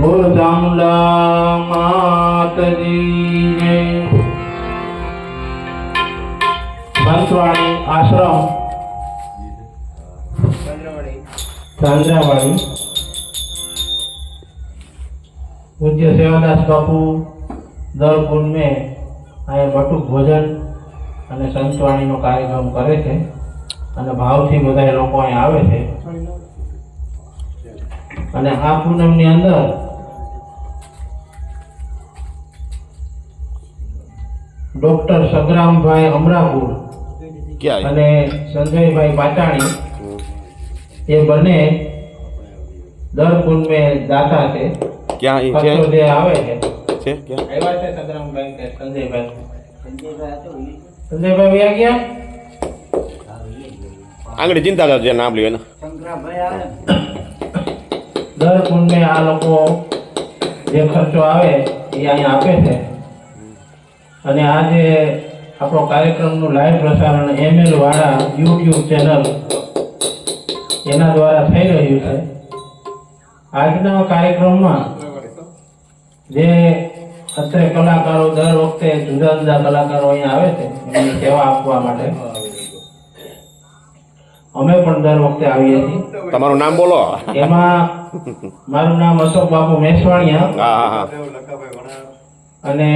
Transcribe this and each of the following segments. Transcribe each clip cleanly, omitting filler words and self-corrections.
બોલ ચામુંડા માતજી જય. બંસવાણી આશ્રમ ચાંદ્રાવાડી પૂજ્ય સેવાદાસ બાપુ દર પૂનમે અહીંયા બટુક ભોજન અને સંતવાણીનો કાર્યક્રમ કરે છે અને ભાવથી બધા લોકો અહીંયા આવે છે. અને આ પૂનમની અંદર ડોક્ટર સગરામભાઈ અમરાપુર અને સંજયભાઈ પાટાણી એ બંને દર પૂનમે દાતા છે. ક્યાં જે આવે છે આવ્યા છે સગરામભાઈ કે સંજયભાઈ વ્યા ગયા આંગળી ચિંતા કરજે નામ લ્યો ને. દર પૂનમે આ લોકો જે ખર્ચો આવે એ અહીંયા આપે છે. અને આ જે આપણો કાર્યક્રમનું લાઈવ પ્રસારણ ML વાળા YouTube ચેનલ એના દ્વારા થઈ રહ્યું છે. આજના કાર્યક્રમમાં જે અત્રે કલાકારો દર વખતે જુદા જુદા કલાકારો અહીંયા આવે છે એમની સેવા આપવા માટે અમે પણ દર વખતે આવીએ છીએ. તમારું નામ બોલો. એમાં મારું નામ અશોક બાપુ મેસવાણીયા અને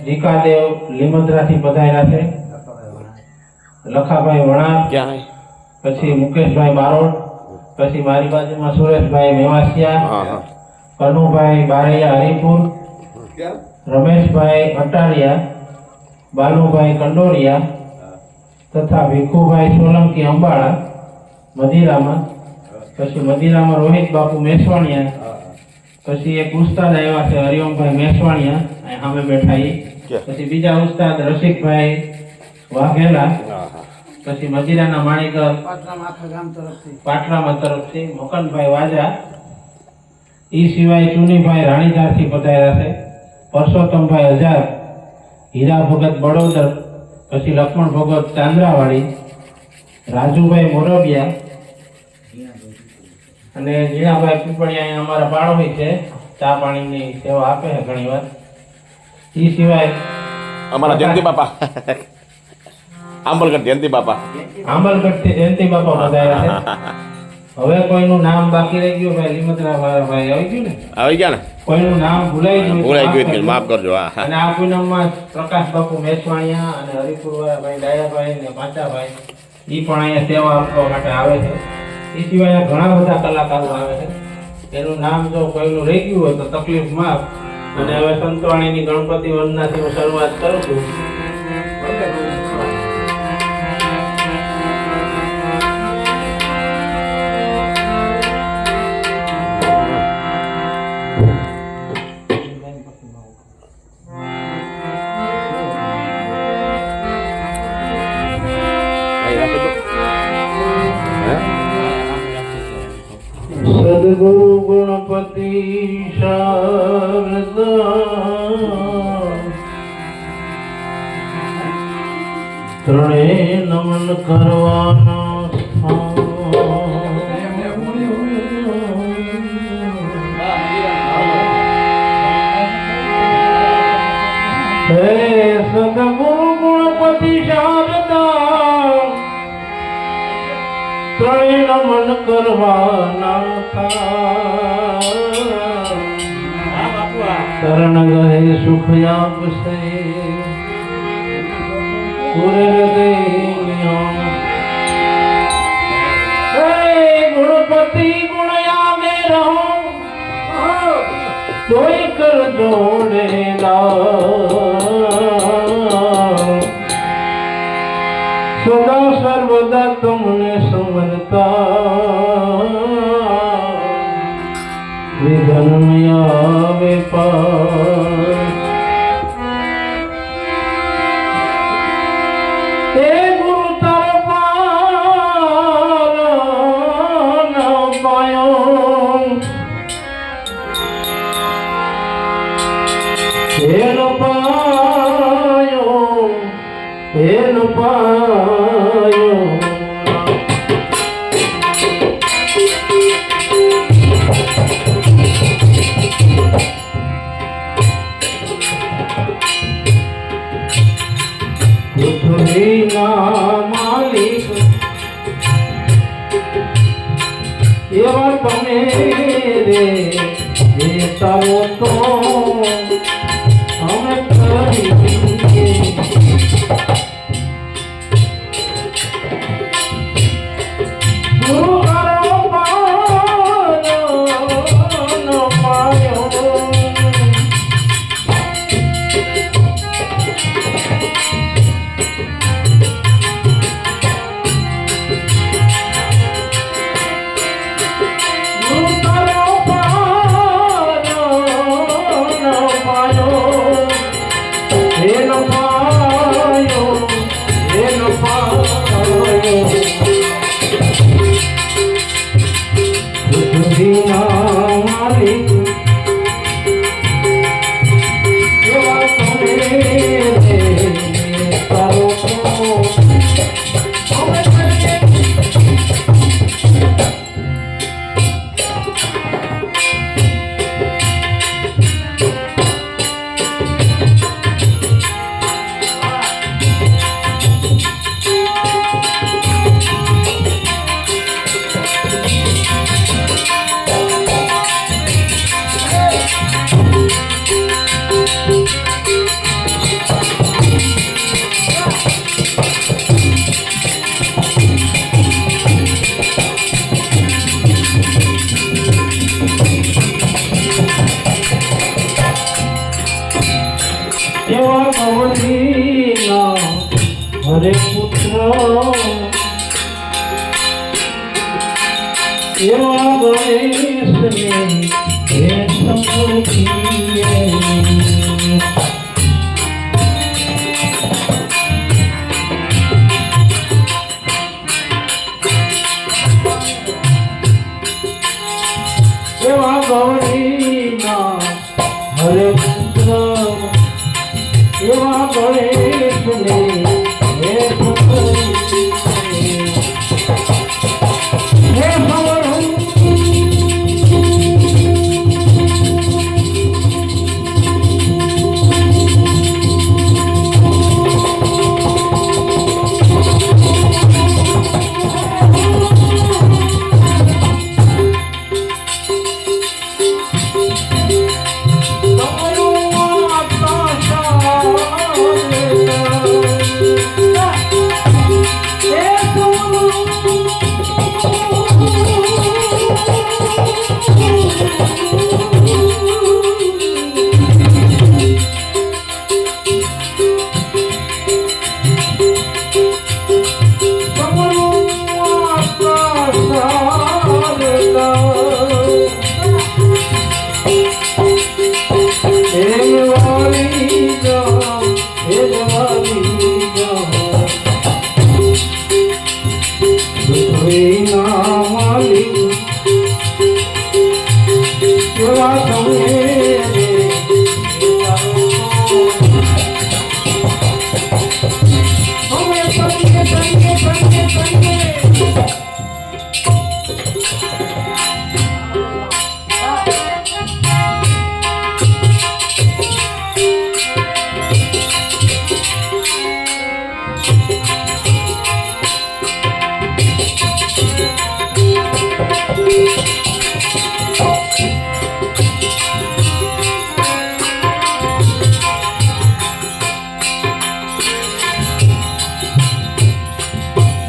જીકાદેવ લીમદ્રાથી પધાર્યા છે. લખાભાઈ વણા, પછી મુકેશભાઈ બારોટ, પછી મારી બાજુમાં સુરેશભાઈ મેવાસિયા, કનુભાઈ બારૈયા હરિપુર, રમેશભાઈ અટારિયા, બાલુભાઈ કંડોરિયા તથા ભીખુભાઈ સોલંકી અંબાળા મદિરામાં, પછી મદિરામાં રોહિત બાપુ મેસવાણીયા, પછી એક ઉસ્તાદ આવ્યા છે હરિઓમભાઈ મેસવાણીયા સામે બેઠા એ, પછી બીજા ઉસ્તાદ રસિકભાઈ વાઘેલા, પછી મદિરાના માણીકર પાટરામાં તરફથી મકનભાઈ વાજા, એ સિવાય ચુનીભાઈ રાણીધારથી પધાર્યા છે, પરસોત્તમભાઈ આઝાદ, હીરા ભગત બડોદર, પછી લક્ષ્મણ ભગત ચાંદ્રાવાડી, રાજુભાઈ મોરબિયા અને જીણાભાઈ પીપળિયા અહીંયા અમારા પાડોશી છે. ચા પાણીની સેવા આપે છે ઘણી વાર. એ સિવાય અમારા જયંતિ બાપા આંબલગઢ જયંતિ બાપા આંબલગઢથી જયંતિ બાપા પધાર્યા છે. હવે કોઈનું નામ બાકી રહી ગયું ભાઈ લીમદ્રા ભાઈ આવી ગયું ને કોઈનું નામ ભૂલાઈ ગયું માફ કરજો. અને આ પૂનમમાં પ્રકાશ બાપુ મેસવાણીયા અને હરિપુર વાળા ભાઈ ડાયાભાઈ ને પાંચાભાઈ એ પણ અહીંયા સેવા આપવા માટે આવે છે. એ સિવાય ઘણા બધા કલાકારો આવે છે. એનું નામ જો કોઈનું રહી ગયું હોય તો તકલીફ માફ. અને હવે સંતવાણીની ગણપતિ વંદનાથી હું શરૂઆત કરું છું. સદગુરુ ગણપતિ શારદા ત્રણે નમન કરવાના હે સદગુરુ ગણપતિ શારદા ત્રણે નમન કરવાના શરણ ગહે સુખ આપશે ગુણપતિ ગુણયા મે રહો કોઈ કર જોડે સદા સર્વદા તમને સમરતા વિઘ્નમયા વેપાર હે ગુરુ તારો પાર ન પાયો હે ન પાયો હે ન પાયો પૃથ્વીના માલિક એવા તમે રે એ તારો તો અમે કરી હરે પુત્ર એવા ગણેશને હે સમૃદ્ધિએ એવા ગૌરીના હરે પુત્ર એવા ગણેશને હે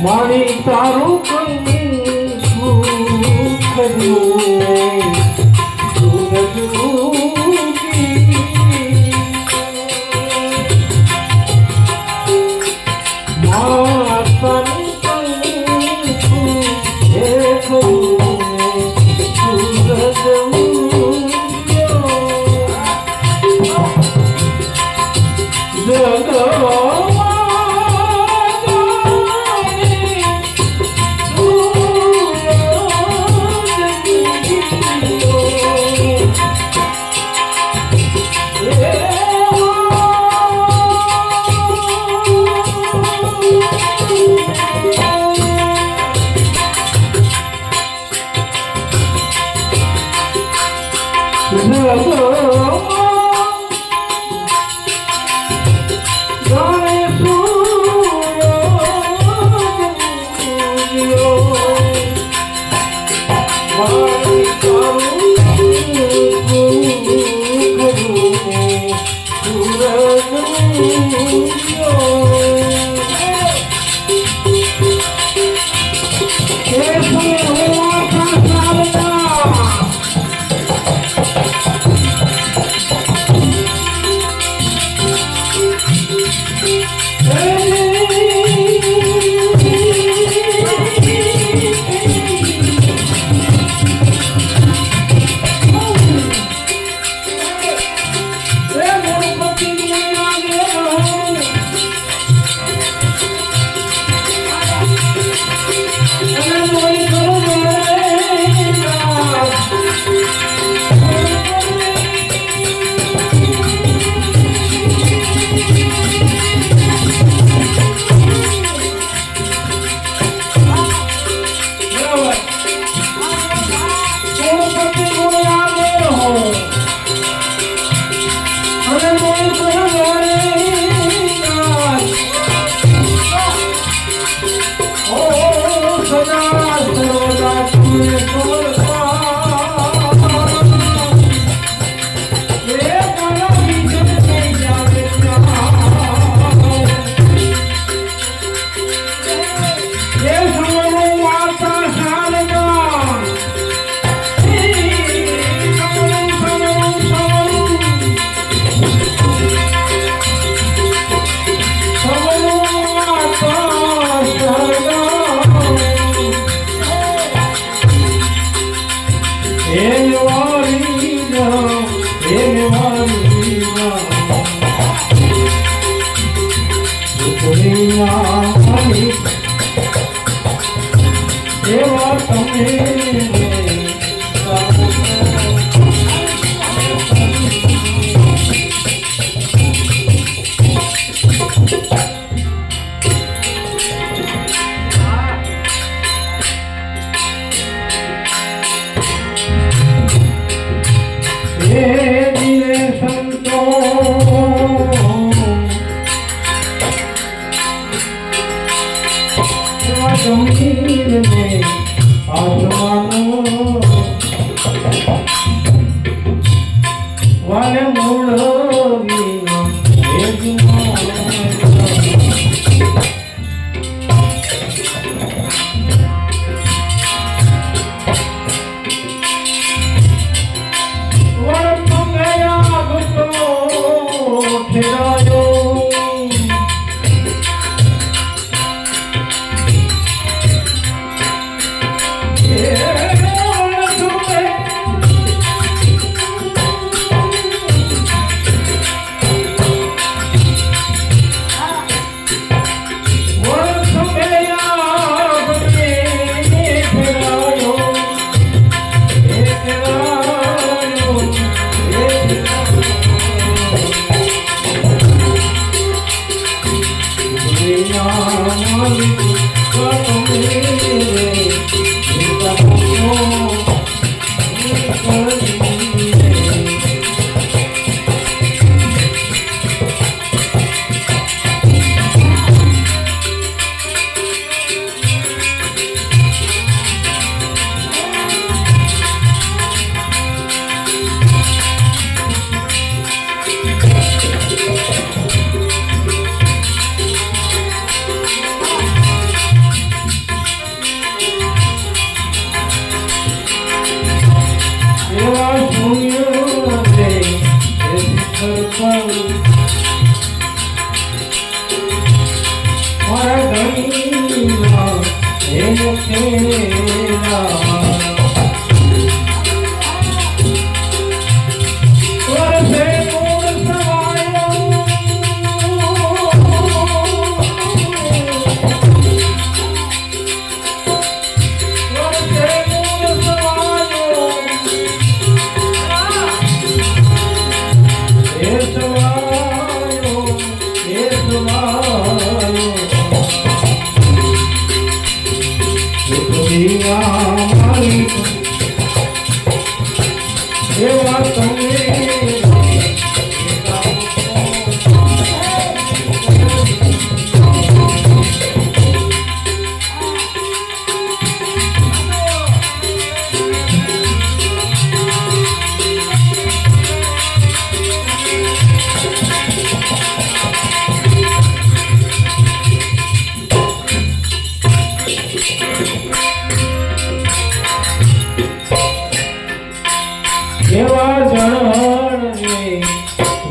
મારી તારું સદા સર્વદા તમે કરતા એ મારા વિજન થઈ જાવે એ સર્વ માતા શારદા એવા તમે જમીન ને આસમાનો વાલે મૂળવી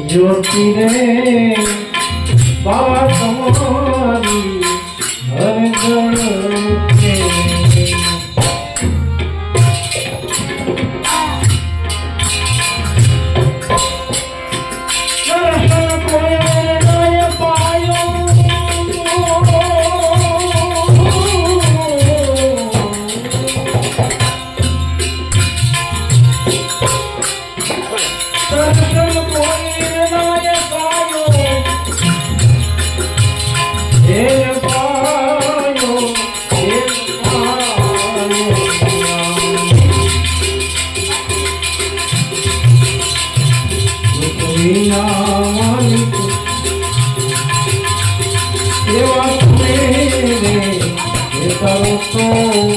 જ્યોતિ રે બાબા તમારી હરગણ Oh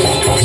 Yeah.